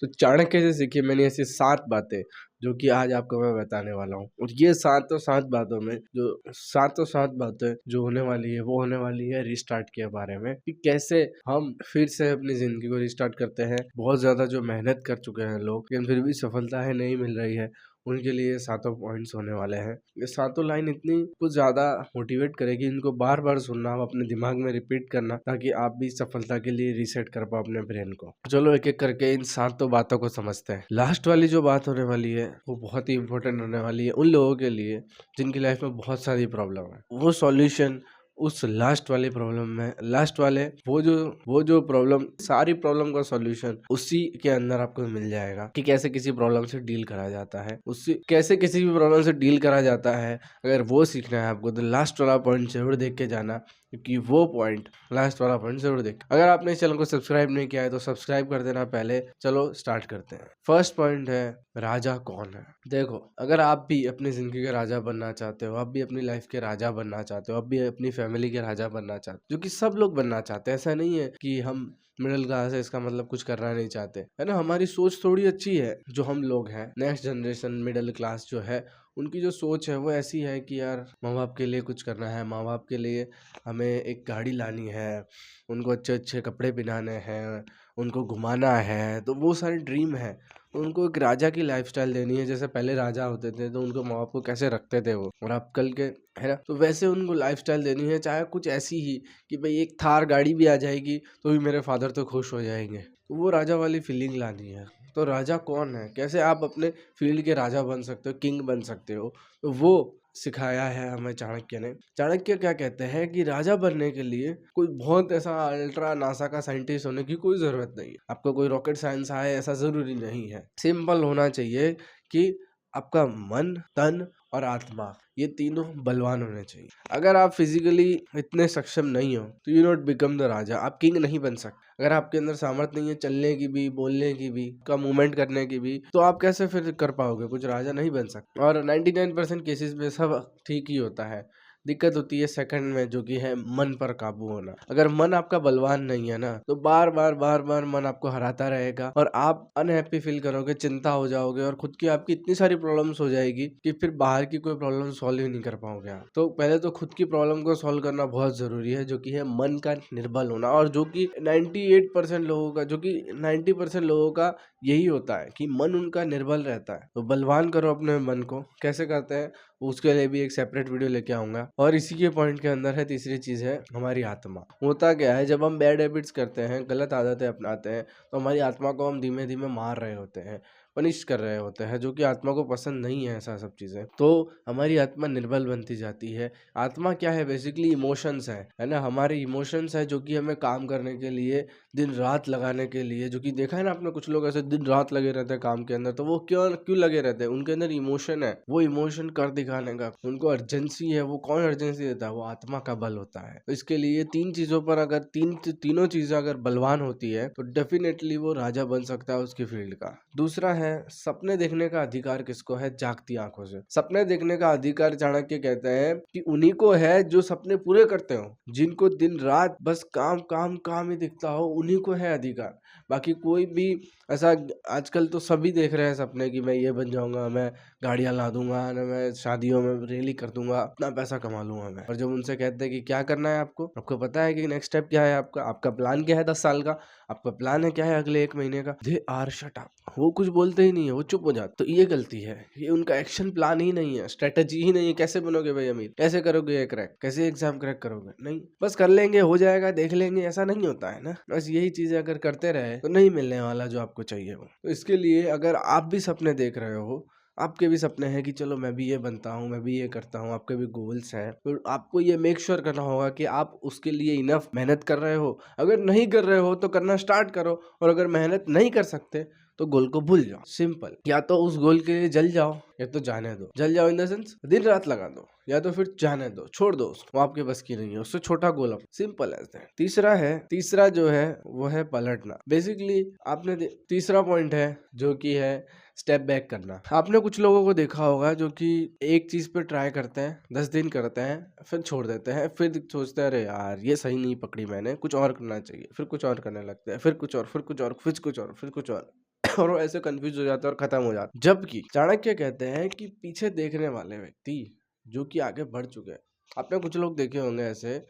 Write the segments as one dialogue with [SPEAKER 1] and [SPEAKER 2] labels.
[SPEAKER 1] तो चाणक्य से सीखी मैंने ऐसी 7 बातें जो कि आज आपको मैं बताने वाला हूँ। और ये सातों 7 बातों में जो सातों 7 बातें जो होने वाली है वो होने वाली है रिस्टार्ट के बारे में, कि कैसे हम फिर से अपनी जिंदगी को रिस्टार्ट करते हैं। बहुत ज्यादा जो मेहनत कर चुके हैं लोग लेकिन फिर भी सफलता है नहीं मिल रही है, उनके लिए ये सातों पॉइंट्स होने वाले हैं। ये सातों लाइन इतनी कुछ ज्यादा मोटिवेट करेगी, इनको बार बार सुनना, अपने दिमाग में रिपीट करना, ताकि आप भी सफलता के लिए रीसेट कर पाओ अपने ब्रेन को। चलो एक एक करके इन सातों बातों को समझते हैं। लास्ट वाली जो बात होने वाली है वो बहुत ही इंपॉर्टेंट होने वाली है उन लोगों के लिए जिनकी लाइफ में बहुत सारी प्रॉब्लम है। वो सॉल्यूशन उस लास्ट वाली प्रॉब्लम में, लास्ट वाले वो जो प्रॉब्लम, सारी प्रॉब्लम का सॉल्यूशन उसी के अंदर आपको मिल जाएगा, कि कैसे किसी प्रॉब्लम से डील करा जाता है, उससे कैसे किसी भी प्रॉब्लम से डील करा जाता है। अगर वो सीखना है आपको तो लास्ट वाला पॉइंट जरूर देख के जाना, क्योंकि वो पॉइंट, लास्ट वाला पॉइंट जरूर देख। अगर आपने इस चैनल को सब्सक्राइब नहीं किया है तो सब्सक्राइब कर देना पहले। चलो स्टार्ट करते हैं। फर्स्ट पॉइंट है राजा कौन है। देखो, अगर आप भी अपनी जिंदगी के राजा बनना चाहते हो, आप भी अपनी लाइफ के राजा बनना चाहते हो, आप भी अपनी फैमिली के राजा बनना चाहते हो, जो कि सब लोग बनना चाहते हैं, ऐसा नहीं है कि हम मिडिल क्लास है इसका मतलब कुछ करना नहीं चाहते, है ना। हमारी सोच थोड़ी अच्छी है जो हम लोग हैं, नेक्स्ट जनरेशन मिडिल क्लास जो है उनकी जो सोच है वो ऐसी है कि यार माँ बाप के लिए कुछ करना है, माँ बाप के लिए हमें एक गाड़ी लानी है, उनको अच्छे अच्छे कपड़े पहनाने हैं, उनको घुमाना है, तो वो सारे ड्रीम है। उनको एक राजा की लाइफस्टाइल देनी है, जैसे पहले राजा होते थे तो उनको माँ बाप को कैसे रखते थे वो, और अब कल के, है ना, तो वैसे उनको लाइफस्टाइल देनी है। चाहे कुछ ऐसी ही कि भाई एक थार गाड़ी भी आ जाएगी तो भी मेरे फादर तो खुश हो जाएंगे, तो वो राजा वाली फीलिंग लानी है। तो राजा कौन है, कैसे आप अपने फील्ड के राजा बन सकते हो, किंग बन सकते हो, तो वो सिखाया है हमें चाणक्य ने। चाणक्य क्या कहते हैं कि राजा बनने के लिए कोई बहुत ऐसा अल्ट्रा नासा का साइंटिस्ट होने की कोई जरूरत नहीं है, आपको कोई रॉकेट साइंस आए ऐसा जरूरी नहीं है। सिंपल होना चाहिए कि आपका मन, तन और आत्मा, ये तीनों बलवान होने चाहिए। अगर आप फिजिकली इतने सक्षम नहीं हो तो यू नॉट बिकम द राजा, आप किंग नहीं बन सकते। अगर आपके अंदर सामर्थ्य नहीं है चलने की भी, बोलने की भी, का मूवमेंट करने की भी, तो आप कैसे फिर कर पाओगे, कुछ राजा नहीं बन सकते। और 99% केसेस में सब ठीक ही होता है, दिक्कत होती है सेकंड में, जो कि है मन पर काबू होना। अगर मन आपका बलवान नहीं है ना तो बार बार मन आपको हराता रहेगा और आप अनहैप्पी फील करोगे, चिंता हो जाओगे, और खुद की आपकी इतनी सारी प्रॉब्लम्स हो जाएगी कि फिर बाहर की कोई प्रॉब्लम सॉल्व ही नहीं कर पाओगे आप। तो पहले तो खुद की प्रॉब्लम को सॉल्व करना बहुत जरूरी है, जो कि है मन का निर्बल होना, और जो कि 98% लोगों का, जो कि 90% लोगों का यही होता है कि मन उनका निर्बल रहता है। तो बलवान करो अपने मन को, कैसे करते हैं उसके लिए भी एक सेपरेट वीडियो लेके आऊंगा। और इसी के पॉइंट के अंदर है तीसरी चीज है हमारी आत्मा। होता क्या है, जब हम बैड हैबिट्स करते हैं, गलत आदतें अपनाते हैं, तो हमारी आत्मा को हम धीमे धीमे मार रहे होते हैं, पनिश कर रहे होते हैं, जो कि आत्मा को पसंद नहीं है ऐसा सब चीजें। तो हमारी आत्मा निर्बल बनती जाती है। आत्मा क्या है, बेसिकली इमोशंस है ना, हमारे इमोशंस है जो कि हमें काम करने के लिए, दिन रात लगाने के लिए, जो कि देखा है ना आपने, कुछ लोग ऐसे दिन रात लगे रहते हैं काम के अंदर, तो वो क्यों क्यों लगे रहते हैं, उनके अंदर इमोशन है, वो इमोशन कर दिखाने का, उनको अर्जेंसी है। वो कौन अर्जेंसी देता है, वो आत्मा का बल होता है। तो इसके लिए तीन चीजों पर अगर तीनों चीजें अगर बलवान होती है तो डेफिनेटली वो राजा बन सकता है उसकी फील्ड का। दूसरा है सपने देखने का अधिकार किसको है, जागती आंखों से। सपने देखने का अधिकार चाणक्य कहते हैं कि उन्हीं को है जो सपने पूरे करते हो, जिनको दिन रात बस काम काम काम ही दिखता हो, उन्हीं को है अधिकार। बाकी कोई भी ऐसा, आजकल तो सभी देख रहे हैं सपने कि मैं ये बन जाऊंगा, मैं गाड़ियां ला दूंगा ना, मैं शादियों में रैली कर दूंगा, इतना पैसा कमा लूंगा मैं। और जब उनसे कहते हैं कि क्या करना है आपको, आपको पता है कि नेक्स्ट स्टेप क्या है, आपका प्लान क्या है 10 साल का, आपका प्लान है क्या है अगले 1 महीने का, दे आर शट अप, वो कुछ बोलते ही नहीं है, वो चुप हो जाते। तो ये गलती है, ये उनका एक्शन प्लान ही नहीं है, स्ट्रेटेजी ही नहीं है। कैसे बनोगे भाई अमीर, कैसे करोगे ये क्रैक, कैसे एग्जाम क्रैक करोगे, नहीं बस कर लेंगे, हो जाएगा, देख लेंगे, ऐसा नहीं होता है ना। बस यही चीजें अगर करते रहे तो नहीं मिलने वाला जो आपको चाहिए हो। तो इसके लिए अगर आप भी सपने देख रहे हो, आपके भी सपने हैं कि चलो मैं भी ये बनता हूँ, मैं भी ये करता हूँ, आपके भी गोल्स हैं, तो आपको ये मेक श्योर करना होगा कि आप उसके लिए इनफ मेहनत कर रहे हो। अगर नहीं कर रहे हो तो करना स्टार्ट करो, और अगर मेहनत नहीं कर सकते तो गोल को भूल जाओ। सिंपल, या तो उस गोल के लिए जल जाओ या तो जाने दो। जल जाओ इन द सेंस दिन रात लगा दो, या तो फिर जाने दो, छोड़ दो उसको, वो आपके बस की नहीं है, उससे छोटा गोल अब। Simple as that. तीसरा जो है वो है पलटना। बेसिकली आपने तीसरा पॉइंट है जो कि है स्टेप बैक करना। आपने कुछ लोगों को देखा होगा जो कि एक चीज पे ट्राई करते हैं, 10 दिन करते हैं, फिर छोड़ देते हैं, फिर सोचते हैं अरे यार ये सही नहीं पकड़ी मैंने, कुछ और करना चाहिए, फिर कुछ और करने लगते हैं, फिर कुछ और, फिर कुछ और, फिर कुछ और, फिर कुछ और और वो ऐसे कंफ्यूज हो जाता है और खत्म हो जाता है। जबकि चाणक्य कहते हैं कि पीछे देखने वाले व्यक्ति जो कि आगे बढ़ चुके हैं, आपने कुछ लोग देखे होंगे ऐसे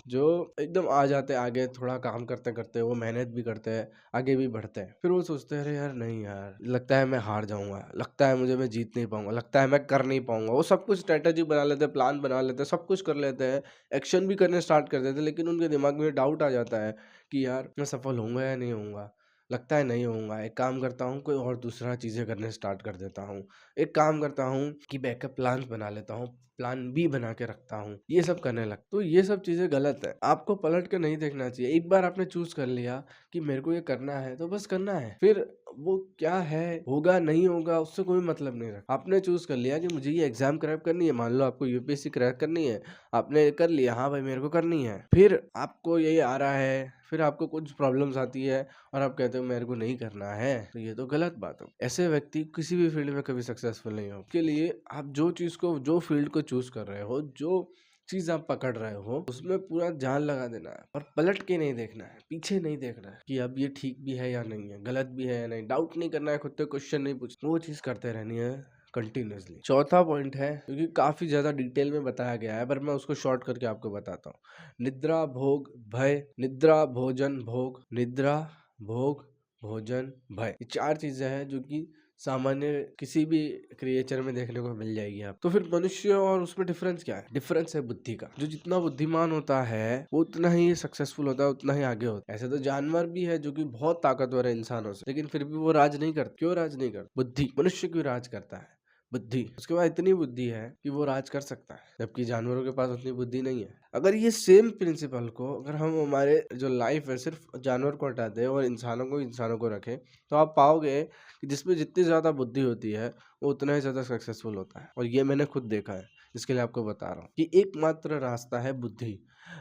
[SPEAKER 1] जो एकदम आ जाते हैं आगे, थोड़ा काम करते करते वो मेहनत भी करते हैं, आगे भी बढ़ते हैं, फिर वो सोचते हैं अरे यार नहीं यार, लगता है मैं हार जाऊंगा, लगता है मुझे मैं जीत नहीं पाऊंगा, लगता है मैं कर नहीं पाऊंगा। वो सब कुछ स्ट्रेटेजी बना लेते हैं, प्लान बना लेते हैं, सब कुछ कर लेते हैं, एक्शन भी करने स्टार्ट कर देते हैं, लेकिन उनके दिमाग में डाउट आ जाता है कि यार मैं सफल होऊंगा या नहीं होऊंगा, लगता है नहीं होऊंगा। एक काम करता हूँ, कोई और दूसरा चीजें करने स्टार्ट कर देता हूँ, एक काम करता हूँ कि बैकअप प्लान बना लेता हूँ, प्लान बी बना के रखता हूँ, ये सब करने लग। तो ये सब चीजें गलत है, आपको पलट के नहीं देखना चाहिए। एक बार आपने चूज कर लिया कि मेरे को ये करना है तो बस करना है, फिर वो क्या है होगा नहीं होगा उससे कोई मतलब नहीं रखा। आपने चूज कर लिया कि मुझे ये एग्जाम क्रैक करनी है, मान लो आपको यूपीएससी क्रैक करनी है, आपने कर लिया हाँ भाई मेरे को करनी है, फिर आपको यही आ रहा है, फिर आपको कुछ प्रॉब्लम्स आती है और आप कहते हो मेरे को नहीं करना है, तो ये तो गलत बात हो। ऐसे व्यक्ति किसी भी फील्ड में कभी सक्सेसफुल नहीं हो। के लिए आप जो चीज को, जो फील्ड को चूज कर रहे हो, जो चीज आप पकड़ रहे हो, उसमें पूरा जान लगा देना है और पलट के नहीं देखना है, पीछे नहीं देखना है कि अब ये ठीक भी है या नहीं है, गलत भी है या नहीं। डाउट नहीं करना है, खुद से क्वेश्चन नहीं पूछना, वो चीज करते रहनी है कंटिन्यूसली। चौथा पॉइंट है, क्योंकि काफी ज्यादा डिटेल में बताया गया है, पर मैं उसको शॉर्ट करके आपको बताता हूँ। निद्रा भोग भय, निद्रा भोजन भोग, निद्रा भोग भोजन भय, ये चार चीजें हैं जो कि सामान्य किसी भी क्रिएचर में देखने को मिल जाएगी आप। तो फिर मनुष्य और उसमें डिफरेंस क्या है? डिफरेंस है बुद्धि का। जो जितना बुद्धिमान होता है वो उतना ही सक्सेसफुल होता है, उतना ही आगे होता है। ऐसे तो जानवर भी है जो कि बहुत ताकतवर है इंसानों से, लेकिन फिर भी वो राज नहीं करते। क्यों राज नहीं करते? बुद्धि। मनुष्य क्यों राज करता है? बुद्धि। उसके पास इतनी बुद्धि है कि वो राज कर सकता है, जबकि जानवरों के पास उतनी बुद्धि नहीं है। अगर ये सेम प्रिंसिपल को अगर हम हमारे जो लाइफ है सिर्फ जानवर को हटा दें और इंसानों को रखें, तो आप पाओगे कि जिसमें जितनी ज़्यादा बुद्धि होती है वो उतना ही ज़्यादा सक्सेसफुल होता है। और ये मैंने खुद देखा है, इसके लिए आपको बता रहा हूँ कि एकमात्र रास्ता है बुद्धि।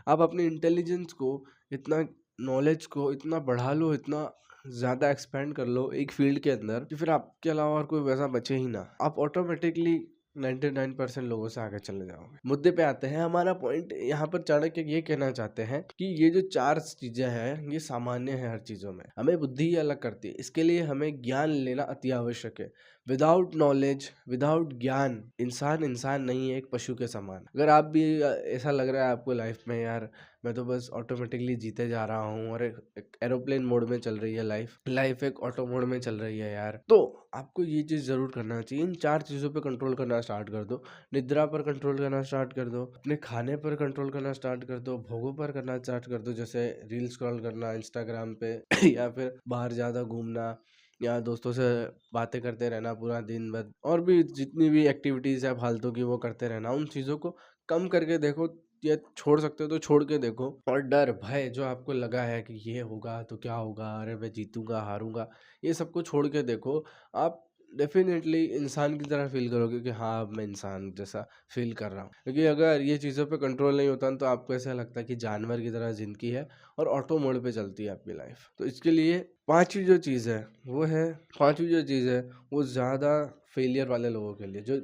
[SPEAKER 1] आप अपने इंटेलिजेंस को इतना, नॉलेज को इतना बढ़ा लो, इतना ज़्यादा एक्सपेंड कर लो एक फील्ड के अंदर कि फिर आपके अलावा और कोई वैसा बचे ही ना। आप ऑटोमेटिकली 99% लोगों से आगे चले जाओगे। मुद्दे पे आते हैं। हमारा पॉइंट यहाँ पर चाणक्य ये कहना चाहते हैं कि ये जो चार चीजें हैं ये सामान्य है हर चीजों में, हमें बुद्धि ही अलग करती है। इसके लिए हमें ज्ञान लेना अति आवश्यक है। विदाउट नॉलेज, विदाउट ज्ञान इंसान नहीं है, एक पशु के समान। अगर आप भी ऐसा लग रहा है आपको लाइफ में यार मैं तो बस ऑटोमेटिकली जीते जा रहा हूँ और एक एरोप्लेन मोड में चल रही है लाइफ एक ऑटो मोड में चल रही है यार, तो आपको ये चीज जरूर करना चाहिए। इन चार चीजों पे कंट्रोल करना स्टार्ट कर दो। निद्रा पर कंट्रोल करना स्टार्ट कर दो, अपने खाने पर कंट्रोल करना स्टार्ट कर दो, भोगों पर करना स्टार्ट कर दो, जैसे रील स्क्रॉल करना इंस्टाग्राम पे या फिर बाहर ज्यादा घूमना या दोस्तों से बातें करते रहना पूरा दिन भर, और भी जितनी भी एक्टिविटीज है फालतू की वो करते रहना। उन चीजों को कम करके देखो, या छोड़ सकते हो तो छोड़ के देखो। और डर भय जो आपको लगा है कि ये होगा तो क्या होगा, अरे मैं जीतूंगा हारूंगा, ये सबको छोड़ के देखो। आप डेफिनेटली इंसान की तरह फील करोगे कि हाँ अब मैं इंसान जैसा फील कर रहा हूँ। क्योंकि अगर ये चीज़ों पे कंट्रोल नहीं होता तो आपको ऐसा लगता है कि जानवर की तरह जिंदगी है और ऑटो मोड पे चलती है आपकी लाइफ। तो इसके लिए पांचवी जो चीज़ है वो है, पांचवी जो चीज़ है वो ज़्यादा फेलियर वाले लोगों के लिए, जो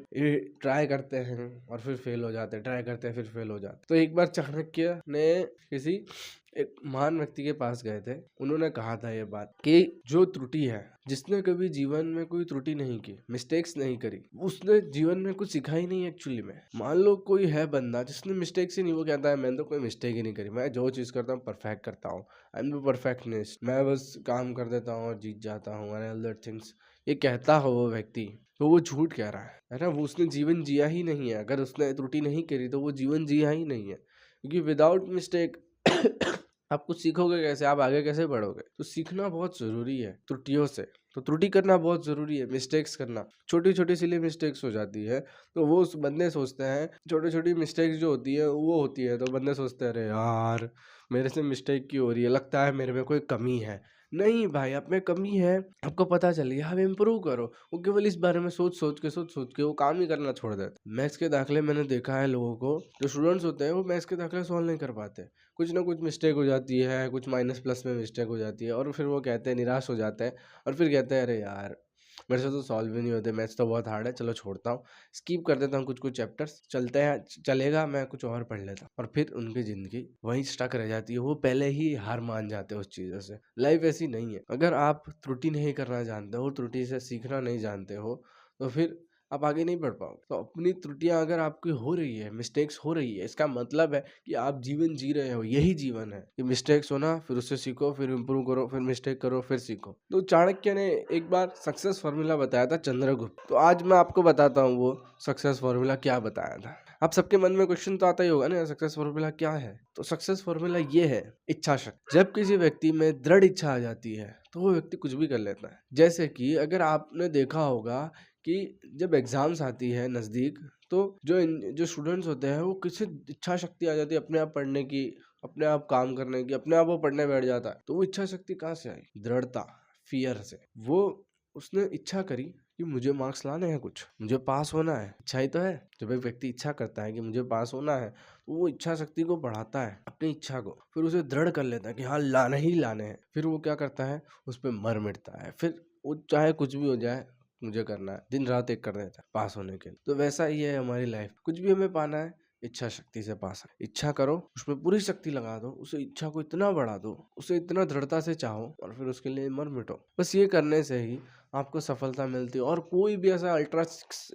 [SPEAKER 1] ट्राई करते हैं और फिर फेल हो जाते हैं, ट्राई करते हैं फिर फेल हो जाते हैं। तो एक बार चाणक्य ने किसी एक महान व्यक्ति के पास गए थे, उन्होंने कहा था ये बात कि जो त्रुटि है, जिसने कभी जीवन में कोई त्रुटि नहीं की, मिस्टेक्स नहीं करी, उसने जीवन में कुछ सीखा ही नहीं एक्चुअली में। मान लो कोई है बंदा जिसने मिस्टेक्स ही नहीं, वो कहता है मैंने तो कोई मिस्टेक ही नहीं करी, मैं जो चीज करता हूँ परफेक्ट करता हूँ, आई एम द परफेक्टनिस्ट, मैं बस काम कर देता हूँ और जीत जाता हूँ एंड ऑल दैट थिंग्स, ये कहता हो वो व्यक्ति, तो वो झूठ कह रहा है ना। वो उसने जीवन जिया ही नहीं है। अगर उसने त्रुटि नहीं करी तो वो जीवन जिया ही नहीं है, क्योंकि विदाउट मिस्टेक आप कुछ सीखोगे कैसे, आप आगे कैसे बढ़ोगे? तो सीखना बहुत जरूरी है त्रुटियों से। तो त्रुटि करना बहुत जरूरी है, मिस्टेक्स करना। छोटी छोटी सिली मिस्टेक्स हो जाती है तो वो उस बंदे सोचते हैं, छोटी छोटी मिस्टेक्स जो होती है वो होती है तो बंदे सोचते हैं अरे यार मेरे से मिस्टेक क्यों हो रही है, लगता है मेरे में कोई कमी है। नहीं भाई, आप में कमी है, आपको पता चल गया, आप इम्प्रूव करो। वो केवल इस बारे में सोच सोच के वो काम ही करना छोड़ देते। मैथ्स के दाखले मैंने देखा है लोगों को, जो स्टूडेंट्स होते हैं वो मैथ्स के दाखले सॉल्व नहीं कर पाते, कुछ ना कुछ मिस्टेक हो जाती है, कुछ माइनस प्लस में मिस्टेक हो जाती है और फिर वो कहते हैं, निराश हो जाते हैं और फिर कहते हैं अरे यार मेरे से तो सॉल्व ही नहीं होते, मैथ्स तो बहुत हार्ड है, चलो छोड़ता हूँ, स्किप कर देता हूँ कुछ कुछ चैप्टर्स, चलते हैं चलेगा, मैं कुछ और पढ़ लेता हूँ। और फिर उनकी ज़िंदगी वहीं स्टक रह जाती है, वो पहले ही हार मान जाते हैं उस चीज़ों से। लाइफ ऐसी नहीं है, अगर आप त्रुटि नहीं करना जानते हो, त्रुटि से सीखना नहीं जानते हो, तो फिर आप आगे नहीं बढ़ पाओगे। तो अपनी त्रुटियां अगर आपकी हो रही है, मिस्टेक्स हो रही है, इसका मतलब है कि आप जीवन जी रहे हो, यही जीवन है कि मिस्टेक्स होना, फिर उससे सीखो, फिर इम्प्रूव करो, फिर मिस्टेक करो, फिर सीखो। तो चाणक्य ने एक बार सक्सेस फॉर्मूला बताया था, चंद्रगुप्त। तो आज मैं आपको बताता हूँ वो सक्सेस फॉर्मूला क्या बताया था। आप सबके मन में क्वेश्चन तो आता ही होगा ना, सक्सेस फॉर्मूला क्या है? तो सक्सेस फॉर्मूला ये है, इच्छा शक्ति। जब किसी व्यक्ति में दृढ़ इच्छा आ जाती है तो वो व्यक्ति कुछ भी कर लेता है। जैसे कि अगर आपने देखा होगा कि जब एग्जाम्स आती है नज़दीक, तो जो स्टूडेंट्स होते हैं वो किसी इच्छा शक्ति आ जाती है अपने आप पढ़ने की, अपने आप काम करने की, अपने आप वो पढ़ने बैठ जाता है। तो वो इच्छा शक्ति कहाँ से आई? दृढ़ता, फियर से। वो उसने इच्छा करी कि मुझे मार्क्स लाने हैं, कुछ मुझे पास होना है, इच्छा ही तो है। जब एक व्यक्ति इच्छा करता है कि मुझे पास होना है, तो वो इच्छा शक्ति को बढ़ाता है, अपनी इच्छा को, फिर उसे दृढ़ कर लेता है कि हाँ लाने ही लाने हैं। फिर वो क्या करता है, उस पर मर मिटता है, फिर वो चाहे कुछ भी हो जाए, मुझे करना है, दिन रात एक कर देता है पास होने के लिए। तो वैसा ही है हमारी लाइफ, कुछ भी हमें पाना है, इच्छा शक्ति से पा सकते। इच्छा करो, उसमें पूरी शक्ति लगा दो, उसे इच्छा को इतना बढ़ा दो, उसे इतना दृढ़ता से चाहो, और फिर उसके लिए मर मिटो। बस ये करने से ही आपको सफलता मिलती है, और कोई भी ऐसा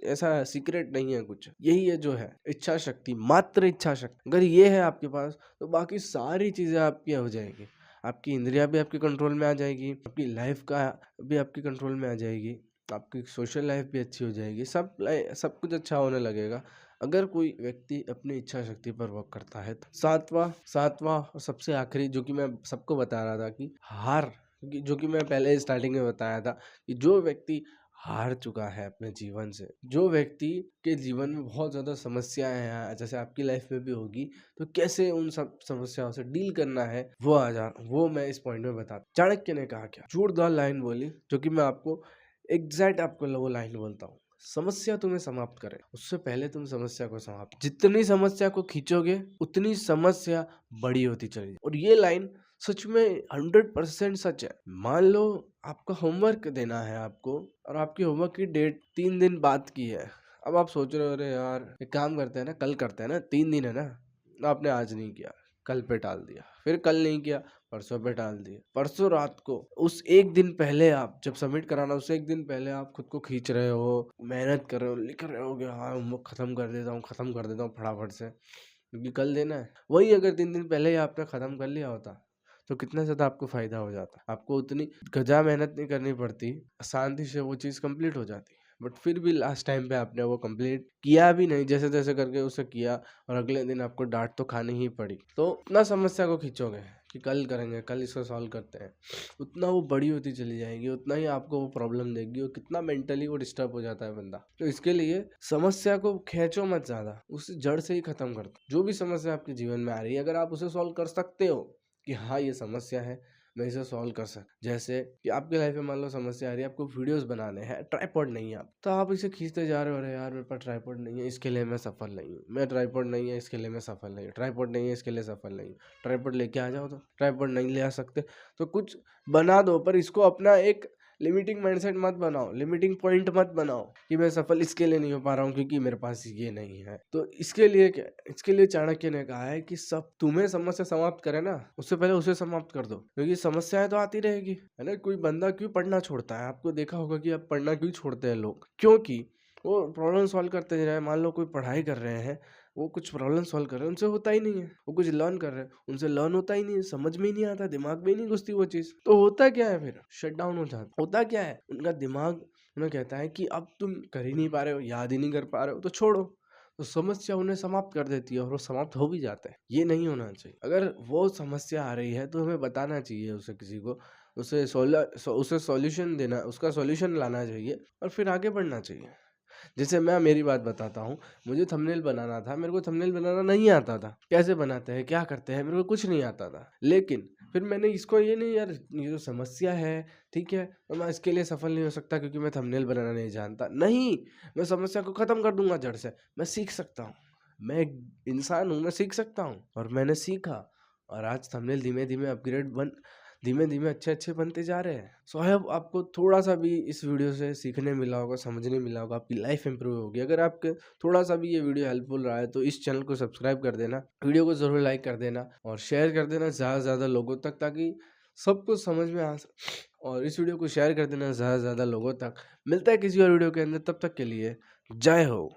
[SPEAKER 1] ऐसा सीक्रेट नहीं है कुछ। यही है जो है इच्छा शक्ति, मात्र इच्छा शक्ति। अगर ये है आपके पास, तो बाकी सारी चीजें आपकी हो जाएगी। आपकी इंद्रियां भी आपके कंट्रोल में आ जाएगी, आपकी लाइफ का भी आपके कंट्रोल में आ जाएगी, आपकी सोशल लाइफ भी अच्छी हो जाएगी, सब कुछ अच्छा होने लगेगा अगर कोई व्यक्ति अपनी इच्छा शक्ति पर वर्क करता है। सातवां और सबसे आखिरी जो कि मैं सबको बता रहा था कि हार, जो कि मैं पहले स्टार्टिंग में बताया था कि जो व्यक्ति हार चुका है अपने जीवन से, जो व्यक्ति के जीवन में बहुत ज्यादा समस्याएं हैं, जैसे आपकी लाइफ में भी होगी, तो कैसे उन सब समस्याओं से डील करना है, वो मैं इस पॉइंट में बता। चाणक्य ने कहा क्या, जोरदार लाइन बोली, जो कि मैं आपको एग्जैक्ट आपको वो लाइन बोलता हूँ। समस्या तुम्हें समाप्त करे, उससे पहले तुम समस्या को समाप्त। जितनी समस्या को खींचोगे, उतनी समस्या बड़ी होती चली। और ये लाइन सच में 100% सच है। मान लो आपका होमवर्क देना है आपको, और आपकी होमवर्क की डेट 3 दिन बाद की है। अब आप सोच रहे हो, अरे यार एक काम करते हैं ना, कल करते हैं ना, 3 दिन है ना। आपने आज नहीं किया, कल पे टाल दिया, फिर कल नहीं किया, परसों पे टाल दिया। परसों रात को, उस एक दिन पहले, आप जब सबमिट कराना उससे एक दिन पहले आप खुद को खींच रहे हो, मेहनत कर रहे हो, लिख रहे हो कि हाँ होमवर्क खत्म कर देता हूँ फटाफट से, क्योंकि कल देना है। वही अगर 3 दिन पहले ही आपने खत्म कर लिया होता, तो कितना ज्यादा आपको फायदा हो जाता। आपको उतनी गजा मेहनत नहीं करनी पड़ती, शांति से वो चीज कंप्लीट हो जाती। बट फिर भी लास्ट टाइम पे आपने वो कंप्लीट किया भी नहीं, जैसे तैसे करके उसे किया, और अगले दिन आपको डांट तो खानी ही पड़ी। तो उतना समस्या को खींचोगे कि कल करेंगे, कल इसको सॉल्व करते हैं, उतना वो बड़ी होती चली जाएगी, उतना ही आपको वो प्रॉब्लम देगी, और कितना मेंटली वो डिस्टर्ब हो जाता है बंदा। तो इसके लिए समस्या को खींचो मत ज्यादा, उस जड़ से ही खत्म कर दो। जो भी समस्या आपके जीवन में आ रही है, अगर आप उसे सॉल्व कर सकते हो कि हाँ ये समस्या है, मैं इसे सॉल्व कर सकता, जैसे कि आपके लाइफ में मान लो समस्या आ रही है, आपको वीडियोस बनाने हैं, ट्राइपॉड नहीं है आप, तो आप इसे खींचते जा रहे हो, अरे यार मेरे पास ट्राइपॉड नहीं है, इसके लिए मैं सफल नहीं हूँ, मैं ट्राइपॉड नहीं है इसके लिए मैं सफल नहीं हूँ, ट्राइपॉड नहीं है इसके लिए सफल नहीं हूँ। ट्राइपॉड लेके आ जाओ, तो ट्राइपॉड नहीं ले आ सकते तो कुछ बना दो, पर इसको अपना एक लिमिटिंग माइंडसेट मत बनाओ, लिमिटिंग पॉइंट मत बनाओ कि मैं सफल इसके लिए नहीं हो पा रहा हूँ क्योंकि मेरे पास ये नहीं है। तो इसके लिए चाणक्य ने कहा है कि सब तुम्हें समस्या समाप्त करे ना, उससे पहले उसे समाप्त कर दो, क्योंकि समस्याएं तो आती रहेगी, है ना। कोई बंदा क्यों पढ़ना छोड़ता है? आपको देखा होगा कि आप पढ़ना क्यों छोड़ते हैं लोग, क्योंकि वो प्रॉब्लम सॉल्व करते जा रहे हैं। मान लो कोई पढ़ाई कर रहे हैं, वो कुछ प्रॉब्लम सॉल्व कर रहे हैं, उनसे होता ही नहीं है। वो कुछ लर्न कर रहे हैं, उनसे लर्न होता ही नहीं है, समझ में ही नहीं आता, दिमाग में ही नहीं घुसती वो चीज। तो होता क्या है, फिर शट डाउन हो जाता। होता क्या है, उनका दिमाग उन्हें कहता है कि अब तुम कर ही नहीं पा रहे हो, याद ही नहीं कर पा रहे हो, तो छोड़ो। तो समस्या उन्हें समाप्त कर देती है, और वो समाप्त हो भी जाते हैं। ये नहीं होना चाहिए। अगर वो समस्या आ रही है तो हमें बताना चाहिए उसे, किसी को उसे सॉल्यूशन देना, उसका सॉल्यूशन लाना चाहिए, और फिर आगे बढ़ना चाहिए। जैसे मैं मेरी बात बताता हूँ, मुझे थंबनेल बनाना था, मेरे को थंबनेल बनाना नहीं आता था, कैसे बनाते हैं क्या करते हैं मेरे को कुछ नहीं आता था। लेकिन फिर मैंने इसको, ये नहीं यार ये जो समस्या है, ठीक है, तो मैं इसके लिए सफल नहीं हो सकता क्योंकि मैं थंबनेल बनाना नहीं जानता, नहीं, मैं समस्या को खत्म कर दूंगा जड़ से। मैं सीख सकता हूँ, मैं एक इंसान हूँ, मैं सीख सकता हूँ, और मैंने सीखा, और आज थंबनेल धीमे धीमे धीमे धीमे अच्छे अच्छे बनते जा रहे हैं। सो आई होप आपको थोड़ा सा भी इस वीडियो से सीखने मिला होगा, समझने मिला होगा, आपकी लाइफ इंप्रूव होगी। अगर आपके थोड़ा सा भी ये वीडियो हेल्पफुल रहा है तो इस चैनल को सब्सक्राइब कर देना, वीडियो को जरूर लाइक कर देना और शेयर कर देना ज़्यादा से ज़्यादा लोगों तक, ताकि सब कुछ समझ में और इस वीडियो को शेयर कर देना ज़्यादा से ज़्यादा लोगों तक। मिलता है किसी और वीडियो के अंदर, तब तक के लिए जय हो।